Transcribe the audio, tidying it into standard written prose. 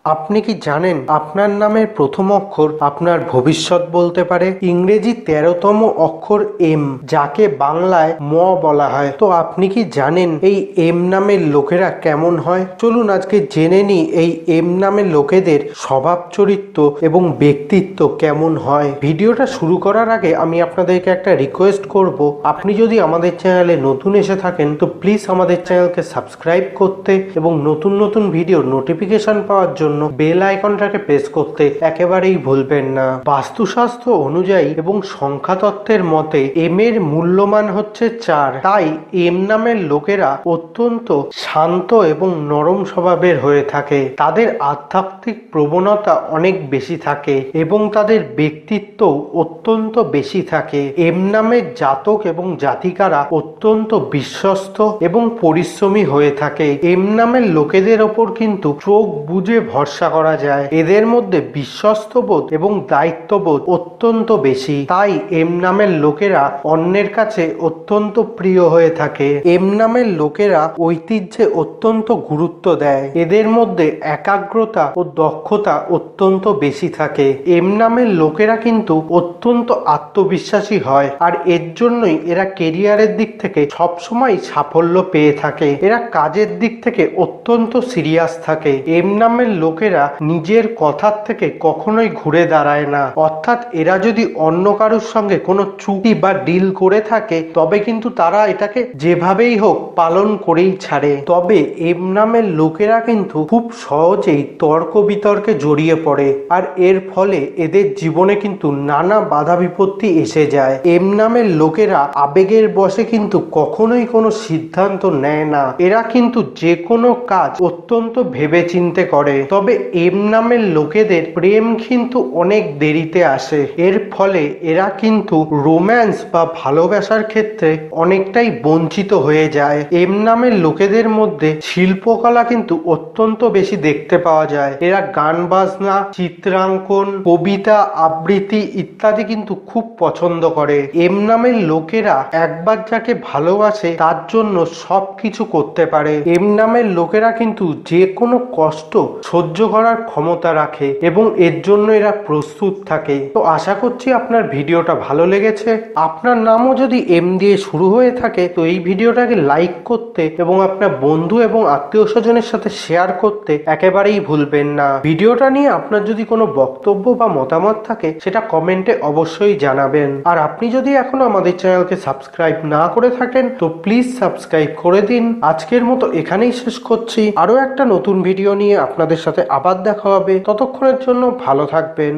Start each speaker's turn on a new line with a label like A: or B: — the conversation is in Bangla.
A: আপনি কি জানেন আপনার নামের প্রথম অক্ষর আপনার ভবিষ্যৎ বলতে পারে? ইংরেজি 13তম অক্ষর এম, যাকে বাংলায় ম বলা হয়। তো আপনি কি জানেন এই এম নামের লোকেরা কেমন হয়? চলুন আজকে জেনে নিই এই এম নামের লোকেদের স্বভাব চরিত্র এবং ব্যক্তিত্ব কেমন হয়। ভিডিওটা শুরু করার আগে আমি আপনাদেরকে একটা রিকোয়েস্ট করব, আপনি যদি আমাদের চ্যানেলে নতুন এসে থাকেন তো প্লিজ আমাদের চ্যানেলকে সাবস্ক্রাইব করতে এবং নতুন নতুন ভিডিওর নোটিফিকেশন পাওয়ার জন্য বেল আইকনটাকে প্রেস করতে একেবারেই ভুলবেন না। বাস্তুশাস্ত্র অনুযায়ী এবং সংখ্যাতত্ত্বের মতে এম এর মূল্যমান হচ্ছে 4। তাই এম নামের লোকেরা অত্যন্ত শান্ত এবং নরম স্বভাবের হয়ে থাকে। তাদের আধ্যাত্মিক প্রবণতা অনেক বেশি থাকে এবং তাদের ব্যক্তিত্ব অত্যন্ত বেশি থাকে। এম নামের জাতক এবং জাতিকারা অত্যন্ত বিশ্বস্ত এবং পরিশ্রমী হয়ে থাকে। এম নামের লোকেদের ওপর কিন্তু চোখ বুজে ভরসা করা যায়। এদের মধ্যে বিশ্বস্তবোধ এবং দায়িত্ববোধ অত্যন্ত বেশি। তাই এম নামের লোকেরা অন্যের কাছে অত্যন্ত প্রিয় হয়ে থাকে। এম নামের লোকেরা ঐতিহ্যে অত্যন্ত গুরুত্ব দেয়। এদের মধ্যে একাগ্রতা ও দক্ষতা অত্যন্ত বেশি থাকে। এম নামের লোকেরা কিন্তু অত্যন্ত আত্মবিশ্বাসী হয়, আর এর জন্যই এরা কেরিয়ারের দিক থেকে সবসময় সাফল্য পেয়ে থাকে। এরা কাজের দিক থেকে অত্যন্ত সিরিয়াস থাকে। এম নামের লোকেরা নিজের কথার থেকে কখনোই ঘুরে দাঁড়ায় না, অর্থাৎ এরা যদি অন্য কারোর সঙ্গে কোনো চুক্তি বা ডিল করে থাকে তবে কিন্তু তারা এটাকে যেভাবেই হোক পালন করেই ছাড়ে। তবে এম নামের লোকেরা কিন্তু খুব সহজেই তর্ক বিতর্কে জড়িয়ে পড়ে, আর এর ফলে এদের জীবনে কিন্তু নানা বাধা বিপত্তি এসে যায়। এম নামের লোকেরা আবেগের বশে কিন্তু কখনোই কোনো সিদ্ধান্ত নেয় না। এরা কিন্তু যে কোনো কাজ অত্যন্ত ভেবেচিন্তে করে। তবে এম নামের লোকেদের প্রেম কিন্তু অনেক দেরিতে আসে। এর ফলে এরা কিন্তু রোম্যান্স বা ভালোবাসার ক্ষেত্রে অনেকটাই বঞ্চিত হয়ে যায়। এম নামের লোকেদের মধ্যে শিল্পকলা কিন্তু অত্যন্ত বেশি দেখতে পাওয়া যায়। এরা গান বাজনা, চিত্রাঙ্কন, কবিতা আবৃত্তি ইত্যাদি কিন্তু খুব পছন্দ করে। এম নামের লোকেরা একবার যাকে ভালোবাসে তার জন্য সব কিছু করতে পারে। এম নামের লোকেরা কিন্তু যে কোনো কষ্ট সহ্য করার ক্ষমতা রাখে এবং এর জন্য এরা প্রস্তুত থাকে। তো আশা করছি আপনার ভিডিওটা ভালো লেগেছে। আপনার নামও যদি এম দিয়ে শুরু হয়ে থাকে তো এই ভিডিওটাকে লাইক করতে এবং আপনার বন্ধু এবং আত্মীয় স্বজনের সাথে শেয়ার করতে একেবারেই ভুলবেন না। ভিডিওটা নিয়ে আপনার যদি কোনো বক্তব্য বা মতামত থাকে সেটা কমেন্টে অবশ্যই জানাবেন। আর আপনি যদি এখনো আমাদের চ্যানেলকে সাবস্ক্রাইব না করে থাকেন তো প্লিজ সাবস্ক্রাইব করে দিন। আজকের মতো এখানেই শেষ করছি। আরো একটা নতুন ভিডিও নিয়ে আপনাদের সাথে আবার দেখা হবে। ততক্ষণের জন্য ভালো থাকবেন।